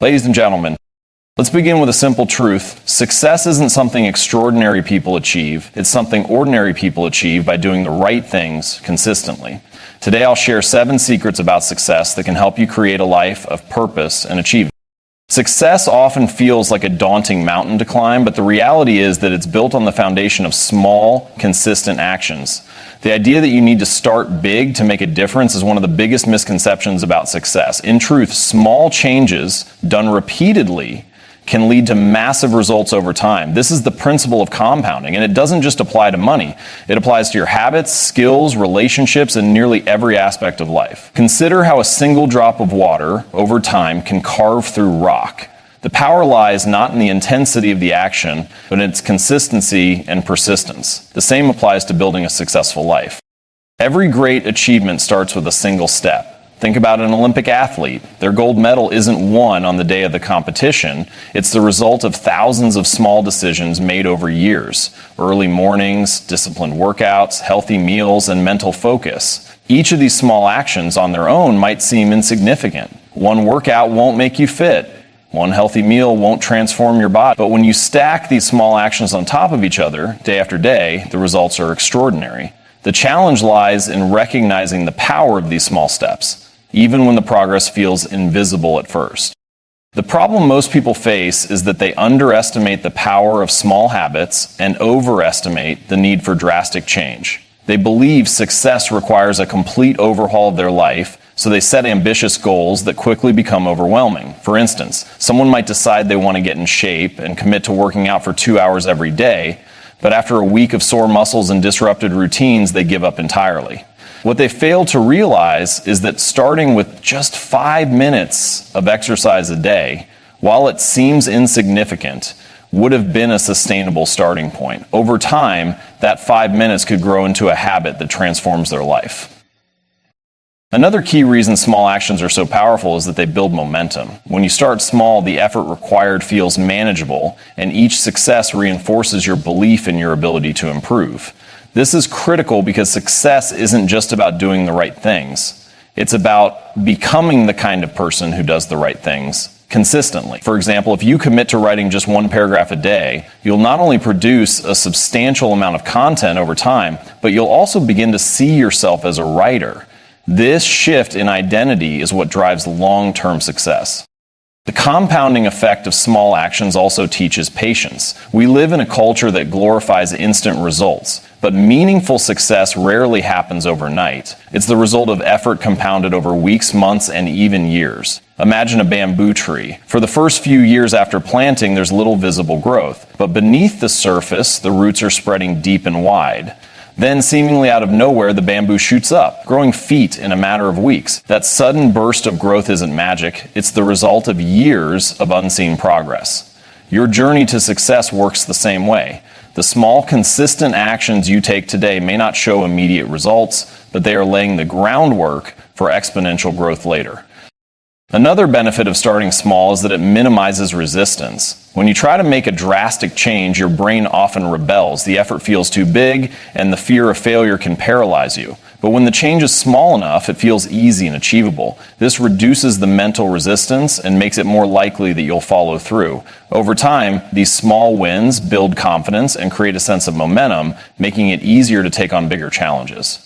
Ladies and gentlemen, let's begin with a simple truth. Success isn't something extraordinary people achieve. It's something ordinary people achieve by doing the right things consistently. Today I'll share 7 secrets about success that can help you create a life of purpose and achievement. Success often feels like a daunting mountain to climb, but the reality is that it's built on the foundation of small, consistent actions. The idea that you need to start big to make a difference is one of the biggest misconceptions about success. In truth, small changes done repeatedly can lead to massive results over time. This is the principle of compounding, and it doesn't just apply to money. It applies to your habits, skills, relationships, and nearly every aspect of life. Consider how a single drop of water over time can carve through rock. The power lies not in the intensity of the action, but in its consistency and persistence. The same applies to building a successful life. Every great achievement starts with a single step. Think about an Olympic athlete. Their gold medal isn't won on the day of the competition. It's the result of thousands of small decisions made over years. Early mornings, disciplined workouts, healthy meals, and mental focus. Each of these small actions on their own might seem insignificant. One workout won't make you fit. One healthy meal won't transform your body. But when you stack these small actions on top of each other, day after day, the results are extraordinary. The challenge lies in recognizing the power of these small steps, even when the progress feels invisible at first. The problem most people face is that they underestimate the power of small habits and overestimate the need for drastic change. They believe success requires a complete overhaul of their life, so they set ambitious goals that quickly become overwhelming. For instance, someone might decide they want to get in shape and commit to working out for 2 hours every day, but after a week of sore muscles and disrupted routines, they give up entirely. What they fail to realize is that starting with just 5 minutes of exercise a day, while it seems insignificant, would have been a sustainable starting point. Over time, that 5 minutes could grow into a habit that transforms their life. Another key reason small actions are so powerful is that they build momentum. When you start small, the effort required feels manageable, and each success reinforces your belief in your ability to improve. This is critical because success isn't just about doing the right things. It's about becoming the kind of person who does the right things consistently. For example, if you commit to writing just 1 paragraph a day, you'll not only produce a substantial amount of content over time, but you'll also begin to see yourself as a writer. This shift in identity is what drives long-term success. The compounding effect of small actions also teaches patience. We live in a culture that glorifies instant results, but meaningful success rarely happens overnight. It's the result of effort compounded over weeks, months, and even years. Imagine a bamboo tree. For the first few years after planting, there's little visible growth, but beneath the surface, the roots are spreading deep and wide. Then, seemingly out of nowhere, the bamboo shoots up, growing feet in a matter of weeks. That sudden burst of growth isn't magic. It's the result of years of unseen progress. Your journey to success works the same way. The small, consistent actions you take today may not show immediate results, but they are laying the groundwork for exponential growth later. Another benefit of starting small is that it minimizes resistance. When you try to make a drastic change, your brain often rebels. The effort feels too big, and the fear of failure can paralyze you. But when the change is small enough, it feels easy and achievable. This reduces the mental resistance and makes it more likely that you'll follow through. Over time, these small wins build confidence and create a sense of momentum, making it easier to take on bigger challenges.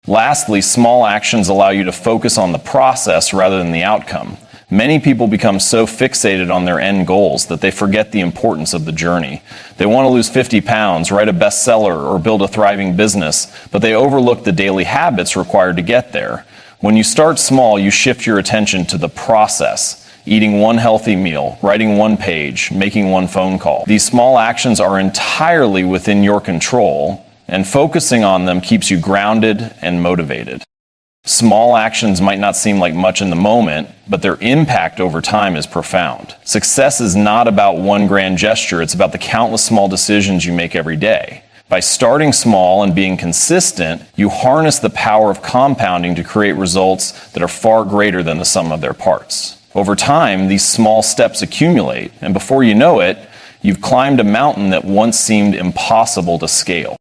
Lastly, small actions allow you to focus on the process rather than the outcome. Many people become so fixated on their end goals that they forget the importance of the journey. They want to lose 50 pounds, write a bestseller, or build a thriving business, but they overlook the daily habits required to get there. When you start small, you shift your attention to the process. Eating 1 healthy meal, writing 1 page, making 1 phone call. These small actions are entirely within your control, and focusing on them keeps you grounded and motivated. Small actions might not seem like much in the moment, but their impact over time is profound. Success is not about one grand gesture, it's about the countless small decisions you make every day. By starting small and being consistent, you harness the power of compounding to create results that are far greater than the sum of their parts. Over time, these small steps accumulate, and before you know it, you've climbed a mountain that once seemed impossible to scale.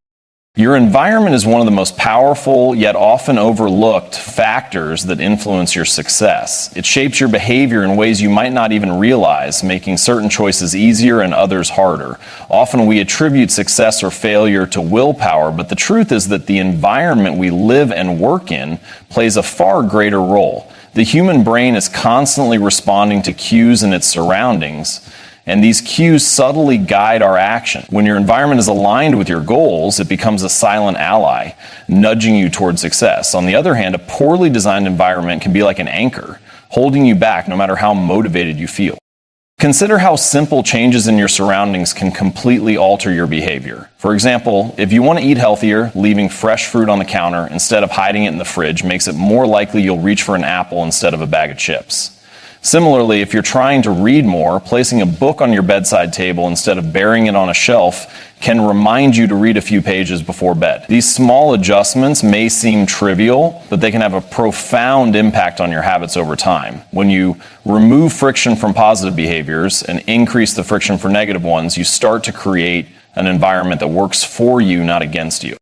Your environment is one of the most powerful yet often overlooked factors that influence your success. It shapes your behavior in ways you might not even realize, making certain choices easier and others harder. Often we attribute success or failure to willpower, but the truth is that the environment we live and work in plays a far greater role. The human brain is constantly responding to cues in its surroundings, and these cues subtly guide our action. When your environment is aligned with your goals, it becomes a silent ally, nudging you toward success. On the other hand, a poorly designed environment can be like an anchor, holding you back no matter how motivated you feel. Consider how simple changes in your surroundings can completely alter your behavior. For example, if you want to eat healthier, leaving fresh fruit on the counter instead of hiding it in the fridge makes it more likely you'll reach for an apple instead of a bag of chips. Similarly, if you're trying to read more, placing a book on your bedside table instead of burying it on a shelf can remind you to read a few pages before bed. These small adjustments may seem trivial, but they can have a profound impact on your habits over time. When you remove friction from positive behaviors and increase the friction for negative ones, you start to create an environment that works for you, not against you.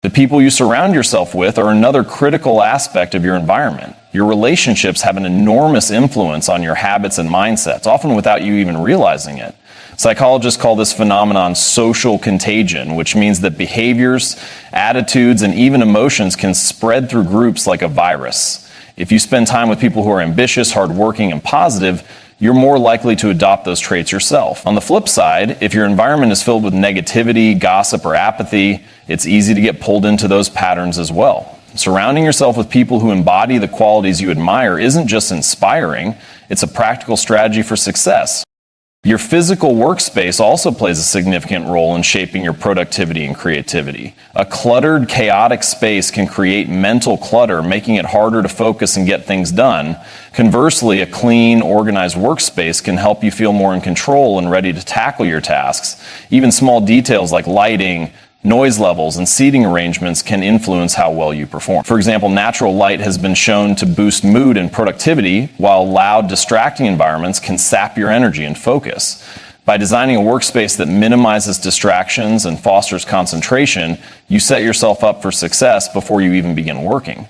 The people you surround yourself with are another critical aspect of your environment. Your relationships have an enormous influence on your habits and mindsets, often without you even realizing it. Psychologists call this phenomenon social contagion, which means that behaviors, attitudes, and even emotions can spread through groups like a virus. If you spend time with people who are ambitious, hardworking, and positive, you're more likely to adopt those traits yourself. On the flip side, if your environment is filled with negativity, gossip, or apathy, it's easy to get pulled into those patterns as well. Surrounding yourself with people who embody the qualities you admire isn't just inspiring, it's a practical strategy for success. Your physical workspace also plays a significant role in shaping your productivity and creativity. A cluttered, chaotic space can create mental clutter, making it harder to focus and get things done. Conversely, a clean, organized workspace can help you feel more in control and ready to tackle your tasks. Even small details like lighting, noise levels, and seating arrangements can influence how well you perform. For example, natural light has been shown to boost mood and productivity, while loud, distracting environments can sap your energy and focus. By designing a workspace that minimizes distractions and fosters concentration, you set yourself up for success before you even begin working.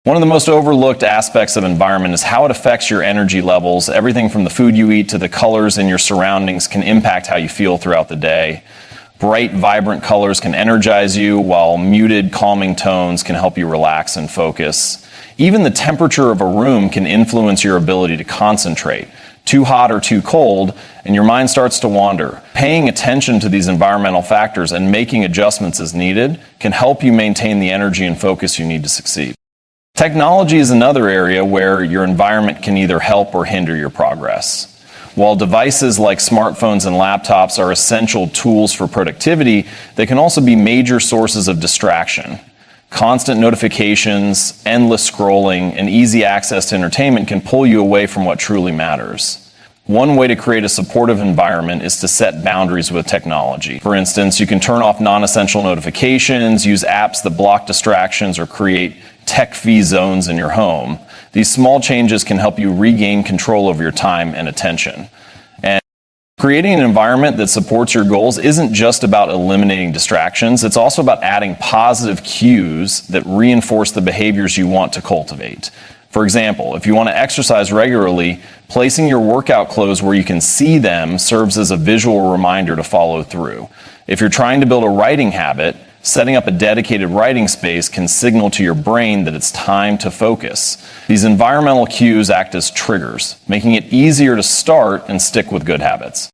One of the most overlooked aspects of environment is how it affects your energy levels. Everything from the food you eat to the colors in your surroundings can impact how you feel throughout the day. Bright, vibrant colors can energize you, while muted, calming tones can help you relax and focus. Even the temperature of a room can influence your ability to concentrate. Too hot or too cold, and your mind starts to wander. Paying attention to these environmental factors and making adjustments as needed can help you maintain the energy and focus you need to succeed. Technology is another area where your environment can either help or hinder your progress. While devices like smartphones and laptops are essential tools for productivity, they can also be major sources of distraction. Constant notifications, endless scrolling, and easy access to entertainment can pull you away from what truly matters. One way to create a supportive environment is to set boundaries with technology. For instance, you can turn off non-essential notifications, use apps that block distractions, or create tech-free zones in your home. These small changes can help you regain control over your time and attention. And creating an environment that supports your goals isn't just about eliminating distractions, it's also about adding positive cues that reinforce the behaviors you want to cultivate. For example, if you want to exercise regularly, placing your workout clothes where you can see them serves as a visual reminder to follow through. If you're trying to build a writing habit, setting up a dedicated writing space can signal to your brain that it's time to focus. These environmental cues act as triggers, making it easier to start and stick with good habits.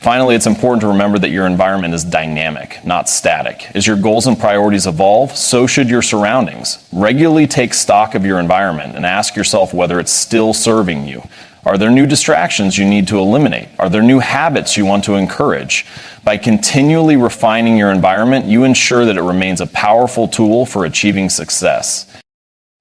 Finally, it's important to remember that your environment is dynamic, not static. As your goals and priorities evolve, so should your surroundings. Regularly take stock of your environment and ask yourself whether it's still serving you. Are there new distractions you need to eliminate? Are there new habits you want to encourage? By continually refining your environment, you ensure that it remains a powerful tool for achieving success.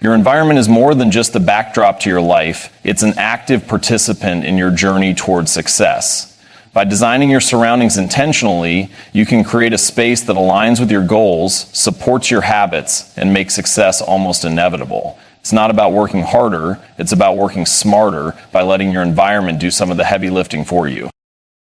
Your environment is more than just the backdrop to your life. It's an active participant in your journey towards success. By designing your surroundings intentionally, you can create a space that aligns with your goals, supports your habits, and makes success almost inevitable. It's not about working harder, it's about working smarter by letting your environment do some of the heavy lifting for you.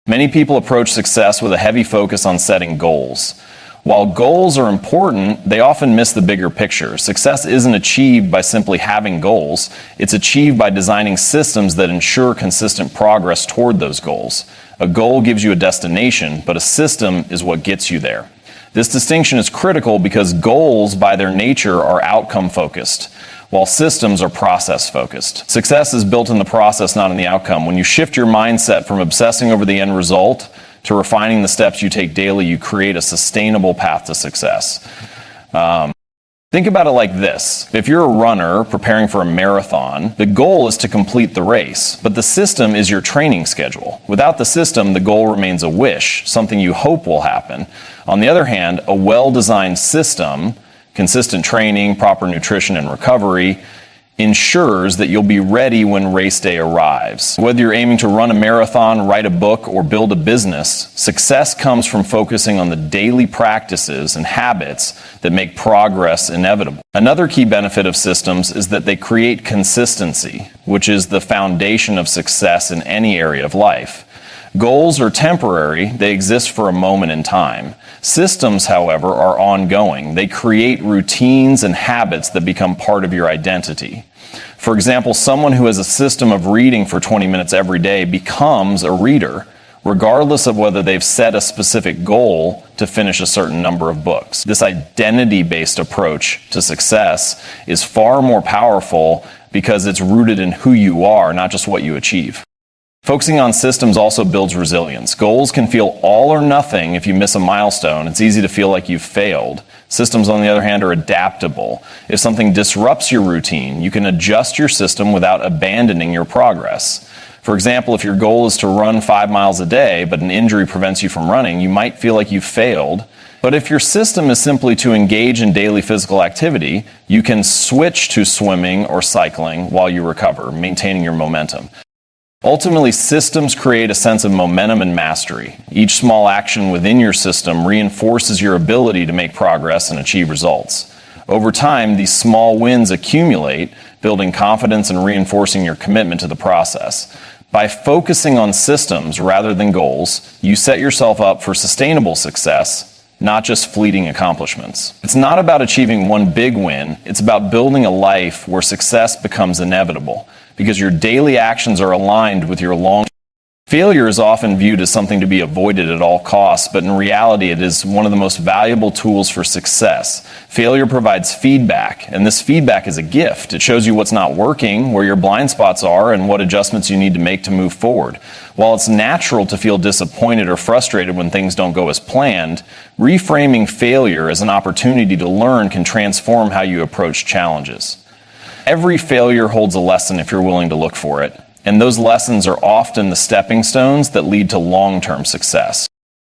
Many people approach success with a heavy focus on setting goals. While goals are important, they often miss the bigger picture. Success isn't achieved by simply having goals. It's achieved by designing systems that ensure consistent progress toward those goals. A goal gives you a destination, but a system is what gets you there. This distinction is critical because goals, by their nature, are outcome-focused, while systems are process-focused. Success is built in the process, not in the outcome. When you shift your mindset from obsessing over the end result to refining the steps you take daily, you create a sustainable path to success. Think about it like this. If you're a runner preparing for a marathon, the goal is to complete the race, but the system is your training schedule. Without the system, the goal remains a wish, something you hope will happen. On the other hand, a well-designed system, consistent training, proper nutrition, and recovery, ensures that you'll be ready when race day arrives. Whether you're aiming to run a marathon, write a book, or build a business, success comes from focusing on the daily practices and habits that make progress inevitable. Another key benefit of systems is that they create consistency, which is the foundation of success in any area of life. Goals are temporary, they exist for a moment in time. Systems, however, are ongoing. They create routines and habits that become part of your identity. For example, someone who has a system of reading for 20 minutes every day becomes a reader, regardless of whether they've set a specific goal to finish a certain number of books. This identity-based approach to success is far more powerful because it's rooted in who you are, not just what you achieve. Focusing on systems also builds resilience. Goals can feel all or nothing if you miss a milestone. It's easy to feel like you've failed. Systems, on the other hand, are adaptable. If something disrupts your routine, you can adjust your system without abandoning your progress. For example, if your goal is to run 5 miles a day, but an injury prevents you from running, you might feel like you've failed. But if your system is simply to engage in daily physical activity, you can switch to swimming or cycling while you recover, maintaining your momentum. Ultimately, systems create a sense of momentum and mastery. Each small action within your system reinforces your ability to make progress and achieve results. Over time, these small wins accumulate, building confidence and reinforcing your commitment to the process. By focusing on systems rather than goals, you set yourself up for sustainable success, not just fleeting accomplishments. It's not about achieving one big win, it's about building a life where success becomes inevitable, because your daily actions are aligned with your long. Failure is often viewed as something to be avoided at all costs, but in reality it is one of the most valuable tools for success. Failure provides feedback, and this feedback is a gift. It shows you what's not working, where your blind spots are, and what adjustments you need to make to move forward. While it's natural to feel disappointed or frustrated when things don't go as planned, reframing failure as an opportunity to learn can transform how you approach challenges. Every failure holds a lesson if you're willing to look for it, and those lessons are often the stepping stones that lead to long-term success.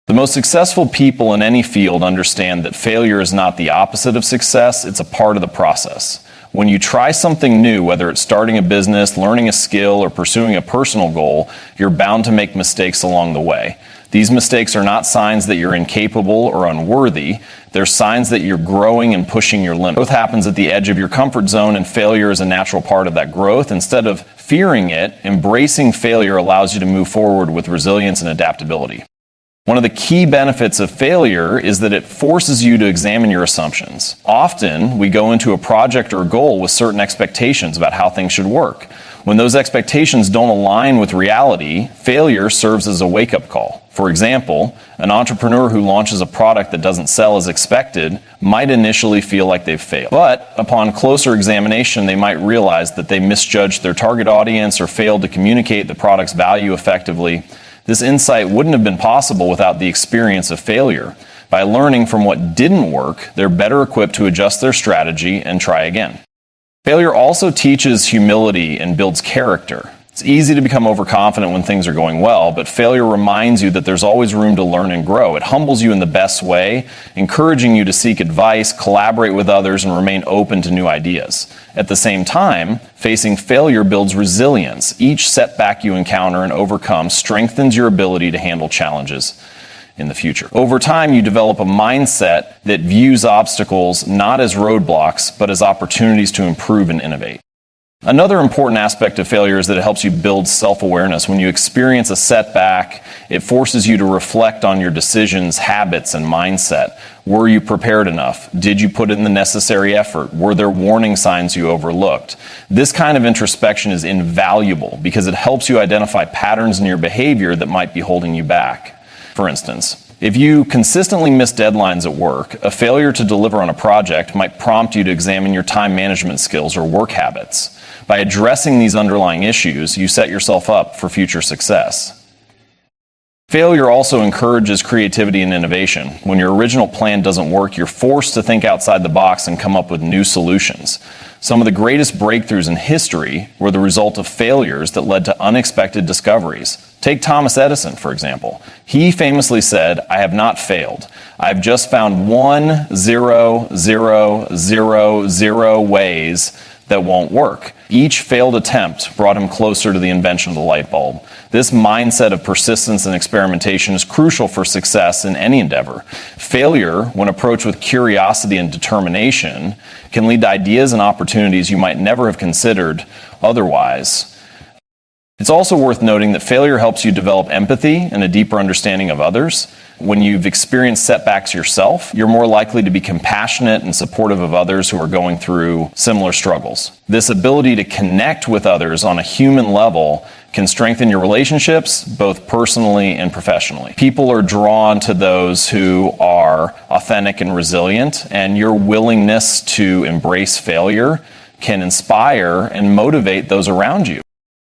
The most successful people in any field understand that failure is not the opposite of success, it's a part of the process. When you try something new, whether it's starting a business, learning a skill, or pursuing a personal goal, you're bound to make mistakes along the way. These mistakes are not signs that you're incapable or unworthy. They're signs that you're growing and pushing your limits. Growth happens at the edge of your comfort zone, and failure is a natural part of that growth. Instead of fearing it, embracing failure allows you to move forward with resilience and adaptability. One of the key benefits of failure is that it forces you to examine your assumptions. Often, we go into a project or goal with certain expectations about how things should work. When those expectations don't align with reality, failure serves as a wake-up call. For example, an entrepreneur who launches a product that doesn't sell as expected might initially feel like they've failed. But upon closer examination, they might realize that they misjudged their target audience or failed to communicate the product's value effectively. This insight wouldn't have been possible without the experience of failure. By learning from what didn't work, they're better equipped to adjust their strategy and try again. Failure also teaches humility and builds character. It's easy to become overconfident when things are going well, but failure reminds you that there's always room to learn and grow. It humbles you in the best way, encouraging you to seek advice, collaborate with others, and remain open to new ideas. At the same time, facing failure builds resilience. Each setback you encounter and overcome strengthens your ability to handle challenges in the future. Over time, you develop a mindset that views obstacles not as roadblocks, but as opportunities to improve and innovate. Another important aspect of failure is that it helps you build self-awareness. When you experience a setback, it forces you to reflect on your decisions, habits, and mindset. Were you prepared enough? Did you put in the necessary effort? Were there warning signs you overlooked? This kind of introspection is invaluable because it helps you identify patterns in your behavior that might be holding you back. For instance, if you consistently miss deadlines at work, a failure to deliver on a project might prompt you to examine your time management skills or work habits. By addressing these underlying issues, you set yourself up for future success. Failure also encourages creativity and innovation. When your original plan doesn't work, you're forced to think outside the box and come up with new solutions. Some of the greatest breakthroughs in history were the result of failures that led to unexpected discoveries. Take Thomas Edison, for example. He famously said, "I have not failed. I've just found 1,000,000 ways that won't work." Each failed attempt brought him closer to the invention of the light bulb. This mindset of persistence and experimentation is crucial for success in any endeavor. Failure, when approached with curiosity and determination, can lead to ideas and opportunities you might never have considered otherwise. It's also worth noting that failure helps you develop empathy and a deeper understanding of others. When you've experienced setbacks yourself, you're more likely to be compassionate and supportive of others who are going through similar struggles. This ability to connect with others on a human level can strengthen your relationships, both personally and professionally. People are drawn to those who are authentic and resilient, and your willingness to embrace failure can inspire and motivate those around you.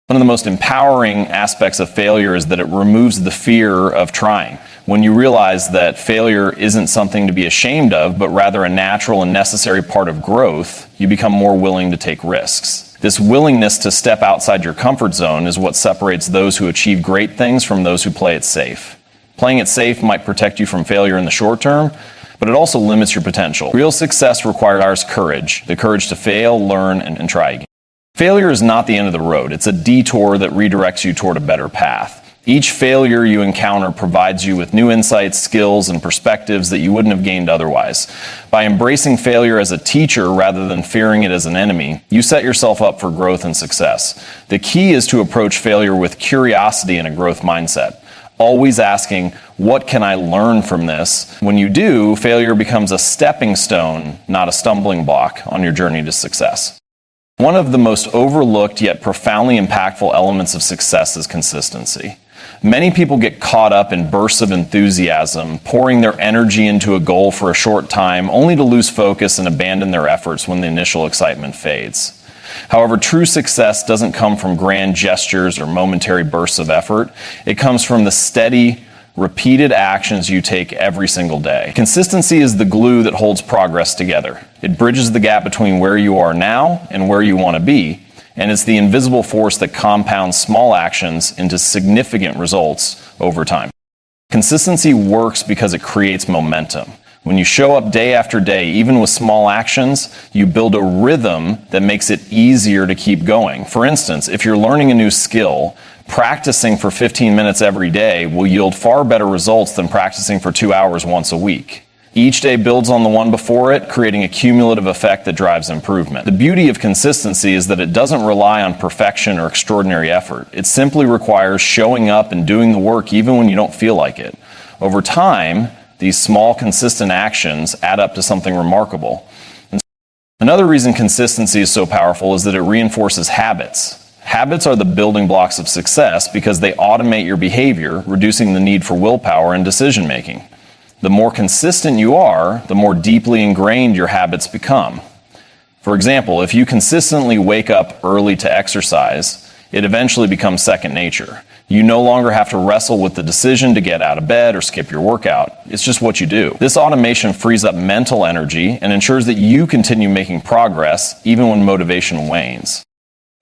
One of the most empowering aspects of failure is that it removes the fear of trying. When you realize that failure isn't something to be ashamed of, but rather a natural and necessary part of growth, you become more willing to take risks. This willingness to step outside your comfort zone is what separates those who achieve great things from those who play it safe. Playing it safe might protect you from failure in the short term, but it also limits your potential. Real success requires courage, the courage to fail, learn, and try again. Failure is not the end of the road. It's a detour that redirects you toward a better path. Each failure you encounter provides you with new insights, skills, and perspectives that you wouldn't have gained otherwise. By embracing failure as a teacher rather than fearing it as an enemy, you set yourself up for growth and success. The key is to approach failure with curiosity and a growth mindset, always asking, what can I learn from this? When you do, failure becomes a stepping stone, not a stumbling block on your journey to success. One of the most overlooked yet profoundly impactful elements of success is consistency. Many people get caught up in bursts of enthusiasm, pouring their energy into a goal for a short time, only to lose focus and abandon their efforts when the initial excitement fades. However, true success doesn't come from grand gestures or momentary bursts of effort. It comes from the steady, repeated actions you take every single day. Consistency is the glue that holds progress together. It bridges the gap between where you are now and where you want to be, and it's the invisible force that compounds small actions into significant results over time. Consistency works because it creates momentum. When you show up day after day, even with small actions, you build a rhythm that makes it easier to keep going. For instance, if you're learning a new skill, practicing for 15 minutes every day will yield far better results than practicing for 2 hours once a week. Each day builds on the one before it, creating a cumulative effect that drives improvement. The beauty of consistency is that it doesn't rely on perfection or extraordinary effort. It simply requires showing up and doing the work even when you don't feel like it. Over time, these small, consistent actions add up to something remarkable. Another reason consistency is so powerful is that it reinforces habits. Habits are the building blocks of success because they automate your behavior, reducing the need for willpower and decision making. The more consistent you are, the more deeply ingrained your habits become. For example, if you consistently wake up early to exercise, it eventually becomes second nature. You no longer have to wrestle with the decision to get out of bed or skip your workout. It's just what you do. This automation frees up mental energy and ensures that you continue making progress even when motivation wanes.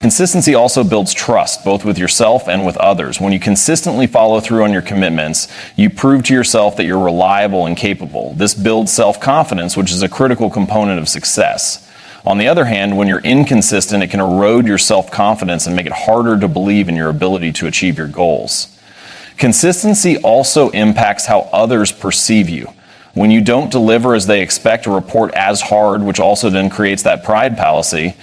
Consistency also builds trust, both with yourself and with others. When you consistently follow through on your commitments, you prove to yourself that you're reliable and capable. This builds self-confidence, which is a critical component of success. On the other hand, when you're inconsistent, it can erode your self-confidence and make it harder to believe in your ability to achieve your goals. Consistency also impacts how others perceive you. When you don't deliver as they expect or report as hard, which also then creates that pride fallacy,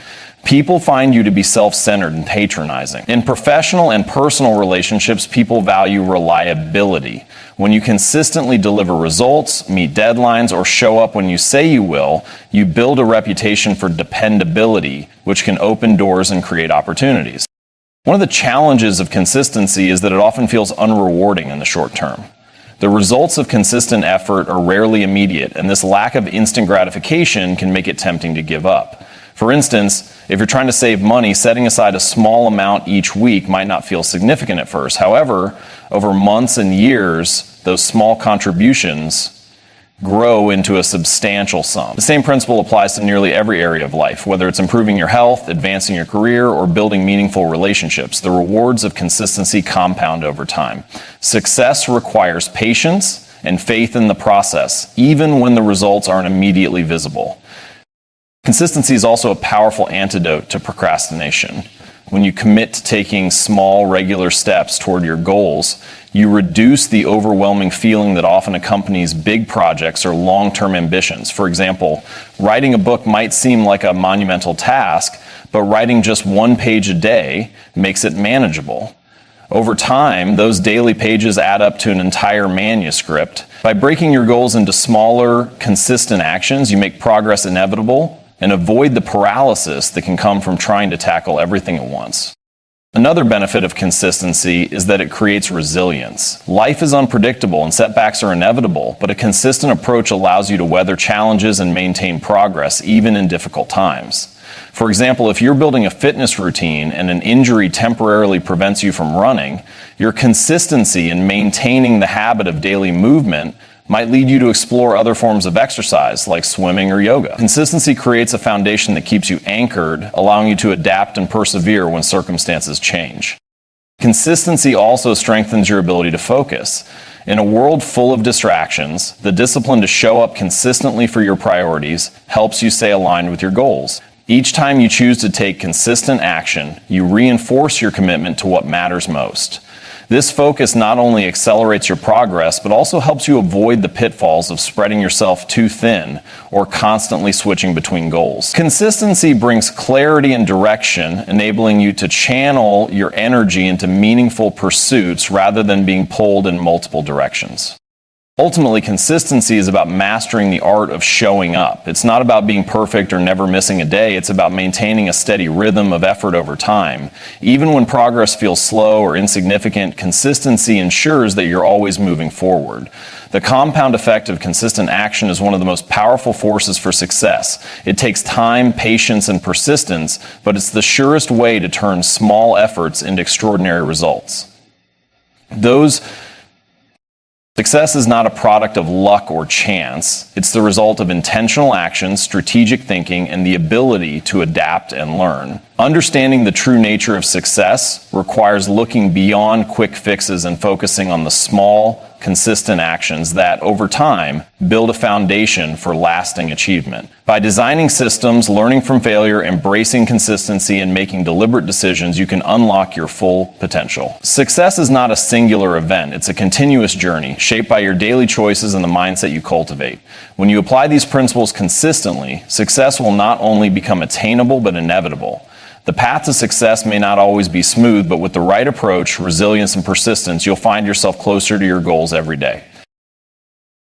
People find you to be self-centered and patronizing. In professional and personal relationships, people value reliability. When you consistently deliver results, meet deadlines, or show up when you say you will, you build a reputation for dependability, which can open doors and create opportunities. One of the challenges of consistency is that it often feels unrewarding in the short term. The results of consistent effort are rarely immediate, and this lack of instant gratification can make it tempting to give up. For instance, if you're trying to save money, setting aside a small amount each week might not feel significant at first. However, over months and years, those small contributions grow into a substantial sum. The same principle applies to nearly every area of life, whether it's improving your health, advancing your career, or building meaningful relationships. The rewards of consistency compound over time. Success requires patience and faith in the process, even when the results aren't immediately visible. Consistency is also a powerful antidote to procrastination. When you commit to taking small, regular steps toward your goals, you reduce the overwhelming feeling that often accompanies big projects or long-term ambitions. For example, writing a book might seem like a monumental task, but writing just one page a day makes it manageable. Over time, those daily pages add up to an entire manuscript. By breaking your goals into smaller, consistent actions, you make progress inevitable and avoid the paralysis that can come from trying to tackle everything at once. Another benefit of consistency is that it creates resilience. Life is unpredictable and setbacks are inevitable, but a consistent approach allows you to weather challenges and maintain progress even in difficult times. For example, if you're building a fitness routine and an injury temporarily prevents you from running, your consistency in maintaining the habit of daily movement might lead you to explore other forms of exercise like swimming or yoga. Consistency creates a foundation that keeps you anchored, allowing you to adapt and persevere when circumstances change. Consistency also strengthens your ability to focus. In a world full of distractions, the discipline to show up consistently for your priorities helps you stay aligned with your goals. Each time you choose to take consistent action, you reinforce your commitment to what matters most. This focus not only accelerates your progress, but also helps you avoid the pitfalls of spreading yourself too thin or constantly switching between goals. Consistency brings clarity and direction, enabling you to channel your energy into meaningful pursuits rather than being pulled in multiple directions. Ultimately, consistency is about mastering the art of showing up. It's not about being perfect or never missing a day. It's about maintaining a steady rhythm of effort over time. Even when progress feels slow or insignificant, consistency ensures that you're always moving forward. The compound effect of consistent action is one of the most powerful forces for success. It takes time, patience, and persistence, but it's the surest way to turn small efforts into extraordinary results. Success is not a product of luck or chance. It's the result of intentional action, strategic thinking, and the ability to adapt and learn. Understanding the true nature of success requires looking beyond quick fixes and focusing on the small, consistent actions that, over time, build a foundation for lasting achievement. By designing systems, learning from failure, embracing consistency, and making deliberate decisions, you can unlock your full potential. Success is not a singular event. It's a continuous journey, shaped by your daily choices and the mindset you cultivate. When you apply these principles consistently, success will not only become attainable, but inevitable. The path to success may not always be smooth, but with the right approach, resilience, and persistence, you'll find yourself closer to your goals every day.